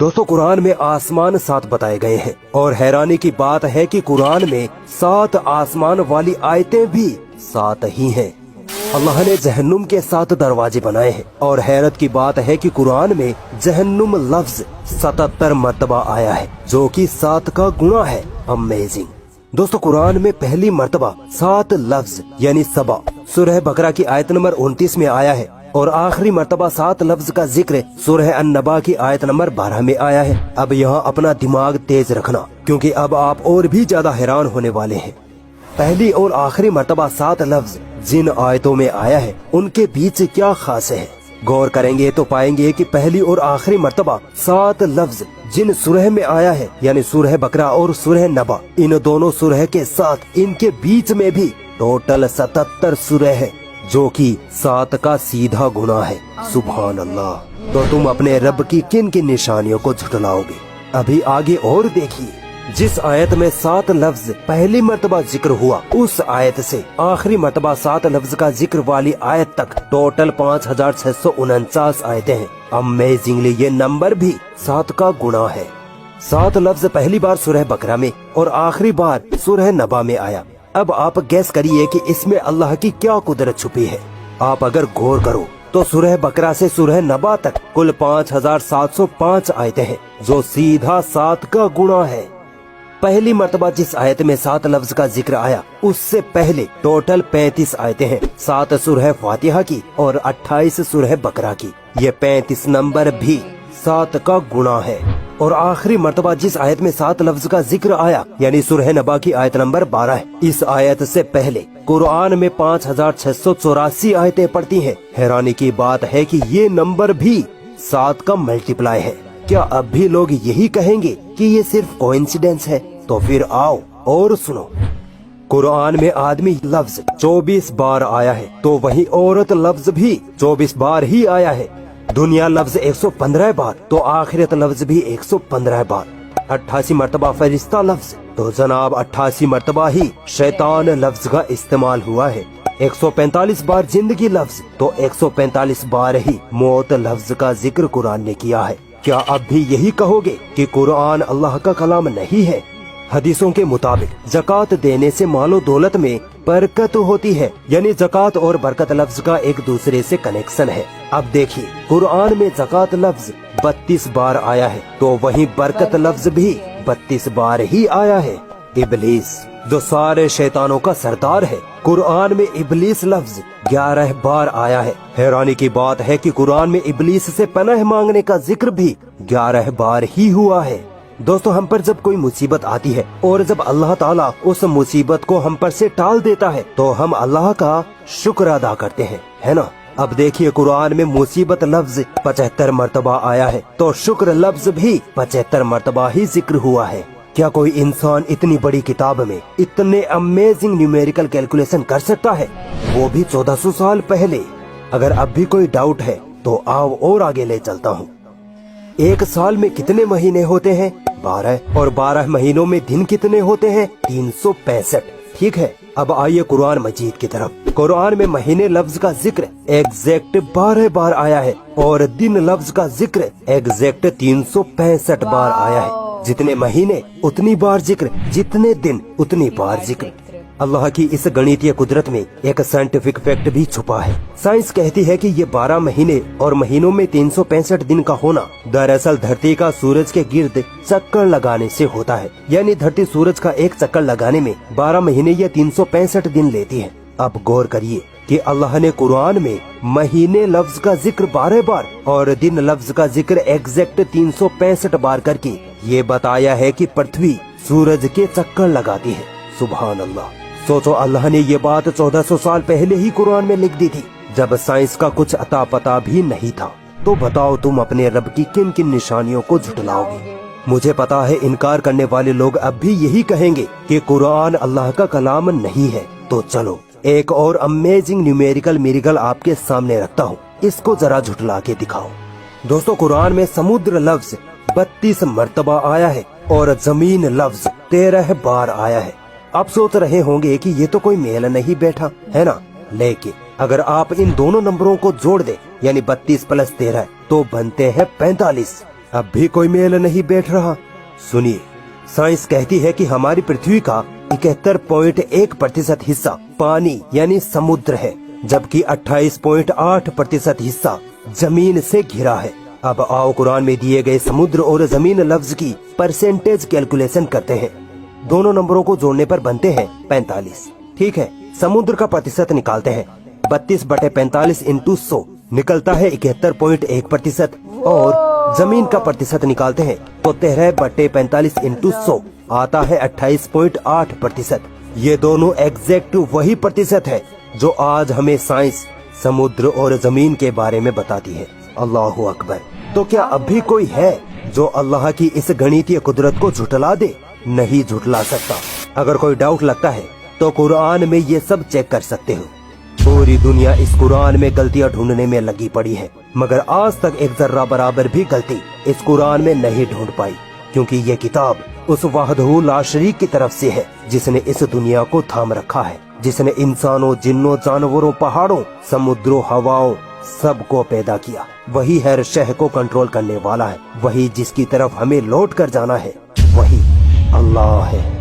दोस्तों कुरान में आसमान 7 बताए गए हैं और हैरानी की बात है कि कुरान में 7 आसमान वाली आयतें भी 7 ही हैं। अल्लाह ने जहन्नुम के 7 दरवाजे बनाए हैं और हैरत की बात है कि कुरान में जहन्नुम लफ्ज 77 मर्तबा आया है, जो कि 7 का गुणा है। अमेजिंग। दोस्तों कुरान में पहली मर्तबा 7 लफ्ज यानी सबा सूरह बकरा की आयत नंबर 29 में आया है और आखिरी मर्तबा 7 लफ्ज का जिक्र सूरह अन-नबा की आयत नंबर 12 में आया है। अब यहाँ अपना दिमाग तेज रखना, क्योंकि अब आप और भी ज्यादा हैरान होने वाले हैं। पहली और आखिरी मर्तबा 7 लफ्ज जिन आयतों में आया है उनके बीच क्या खास है। गौर करेंगे तो पाएंगे कि पहली और आखिरी मर्तबा 7 लफ्ज जिन सूरह में आया है यानी सूरह बकरा और सूरह नबा, इन दोनों सूरह के साथ इनके बीच में भी टोटल 77 सूरह है, जो कि 7 का सीधा गुना है। सुभान अल्लाह। तो तुम अपने रब की किन किन निशानियों को झुठलाओगे? अभी आगे और देखिए। जिस आयत में 7 लफ्ज पहली मर्तबा जिक्र हुआ, उस आयत से आखिरी मर्तबा 7 लफ्ज का जिक्र वाली आयत तक टोटल 5649 आयतें हैं। अमेजिंगली ये नंबर भी 7 का गुणा है। 7 लफ्ज पहली बार सूरह बकरा में और आखिरी बार सूरह नबा में आया। अब आप गैस करिए कि इसमें अल्लाह की क्या कुदरत छुपी है। आप अगर गौर करो तो सूरह बकरा से सूरह नबा तक कुल 5705 आयतें हैं, जो सीधा 7 का गुणा है। पहली मर्तबा जिस आयत में 7 लफ्ज का जिक्र आया, उससे पहले टोटल 35 आयतें हैं, 7 सूरह फातिहा की और 28 सूरह बकरा की। ये 35 नंबर भी 7 का गुणा है। और आखिरी मर्तबा जिस आयत में 7 लफ्ज का जिक्र आया यानी सूरह नबा की आयत नंबर 12 है। इस आयत से पहले कुरान में 5684 आयतें पढ़ती हैं। हैरानी की बात है कि ये नंबर भी 7 का मल्टीप्लाई है। क्या अब भी लोग यही कहेंगे कि ये सिर्फ कोइंसिडेंस है? तो फिर आओ और सुनो। कुरान में आदमी लफ्ज 24 बार आया है, तो वही औरत लफ्ज भी 24 बार ही आया है। दुनिया लफ्ज 115 बार, तो आखिरत लफ्ज भी 115 बार। 88 मर्तबा फरिश्ता लफ्ज, तो जनाब 88 मर्तबा ही शैतान लफ्ज का इस्तेमाल हुआ है। 145 बार जिंदगी लफ्ज, तो 145 बार ही मौत लफ्ज का जिक्र कुरान ने किया है। क्या अब भी यही कहोगे कि कुरान अल्लाह का कलाम नहीं है? हदीसों के मुताबिक ज़कात देने से मालो दौलत में बरकत होती है, यानी ज़कात और बरकत लफ्ज का एक दूसरे से कनेक्शन है। अब देखिए कुरान में ज़कात लफ्ज 32 बार आया है, तो वहीं बरकत लफ्ज भी 32 बार ही आया है। इबलीस जो सारे शैतानों का सरदार है, कुरान में इबलीस लफ्ज 11 बार आया है। हैरानी की बात है कि कुरान में इबलीस से पनाह मांगने का जिक्र भी 11 बार ही हुआ है। दोस्तों हम पर जब कोई मुसीबत आती है और जब अल्लाह ताला उस मुसीबत को हम पर से टाल देता है, तो हम अल्लाह का शुक्र अदा करते हैं, है ना। अब देखिए कुरान में मुसीबत लफ्ज 75 मर्तबा आया है, तो शुक्र लफ्ज भी 75 मर्तबा ही जिक्र हुआ है। क्या कोई इंसान इतनी बड़ी किताब में इतने अमेजिंग न्यूमेरिकल कैलकुलेशन कर सकता है, वो भी 1400 साल पहले? अगर अब भी कोई डाउट है तो आओ और आगे ले चलता हूँ। एक साल में कितने महीने होते हैं? 12। और 12 महीनों में दिन कितने होते हैं? 365। ठीक है, अब आइए कुरान मजीद की तरफ। कुरान में महीने लफ्ज का जिक्र एग्जैक्ट 12 बार आया है और दिन लफ्ज का जिक्र एग्जैक्ट 365 बार आया है। जितने महीने उतनी बार जिक्र, जितने दिन उतनी बार जिक्र। अल्लाह की इस गणितीय कुदरत में एक साइंटिफिक फैक्ट भी छुपा है। साइंस कहती है कि ये 12 महीने और महीनों में 365 दिन का होना दरअसल धरती का सूरज के गिर्द चक्कर लगाने से होता है। यानी धरती सूरज का एक चक्कर लगाने में 12 महीने या 365 दिन लेती है। अब गौर करिए कि अल्लाह ने कुरान में महीने लफ्ज का जिक्र 12 बार और दिन लफ्ज का जिक्र एग्जैक्ट 365 बार करके ये बताया है कि पृथ्वी सूरज के चक्कर लगाती है। सुभान अल्लाह। सोचो अल्लाह ने ये बात 1400 साल पहले ही कुरान में लिख दी थी, जब साइंस का कुछ अता पता भी नहीं था। तो बताओ तुम अपने रब की किन किन निशानियों को झुठलाओगे? मुझे पता है इनकार करने वाले लोग अब भी यही कहेंगे कि कुरान अल्लाह का कलाम नहीं है। तो चलो एक और अमेजिंग न्यूमेरिकल मिरेकल आपके सामने रखता हूँ, इसको जरा झुठला के दिखाओ। दोस्तों कुरान में समुद्र लफ्ज 32 मर्तबा आया है और जमीन लफ्ज 13 बार आया है। आप सोच रहे होंगे कि ये तो कोई मेल नहीं बैठा, है ना। लेकिन अगर आप इन दोनों नंबरों को जोड़ दें यानी 32 + 13 तो बनते हैं 45। अब भी कोई मेल नहीं बैठ रहा। सुनिए, साइंस कहती है कि हमारी पृथ्वी का 71.1% हिस्सा पानी यानी समुद्र है, जबकि 28.8% हिस्सा जमीन से घिरा है। अब आओ कुरान में दिए गए समुद्र और जमीन लफ्ज की परसेंटेज कैलकुलेशन करते हैं। दोनों नंबरों को जोड़ने पर बनते हैं 45। ठीक है, समुद्र का प्रतिशत निकालते हैं। 32/45 इंटू 100 निकलता है 71.1%, और जमीन का प्रतिशत निकालते हैं तो 13/45 इंटू 100 आता है 28.8%। ये दोनों एग्जैक्ट वही प्रतिशत है जो आज हमें साइंस समुद्र और जमीन के बारे में बताती है। अल्लाहु अकबर। तो क्या अब भी कोई है जो अल्लाह की इस गणितीय कुदरत को झुठला दे? नहीं झुठला सकता। अगर कोई डाउट लगता है तो कुरान में ये सब चेक कर सकते हो। पूरी दुनिया इस कुरान में गलतियां ढूंढने में लगी पड़ी है, मगर आज तक एक जर्रा बराबर भी गलती इस कुरान में नहीं ढूंढ पाई, क्योंकि ये किताब उस वाहदहू ला शरीक की तरफ से है जिसने इस दुनिया को थाम रखा है, जिसने इंसानों, जिन्नों, जानवरों, पहाड़ों, समुद्रों, हवाओं सबको पैदा किया। वही हर शह को कंट्रोल करने वाला है। वही जिसकी तरफ हमें लौट कर जाना है, वही अल्लाह है।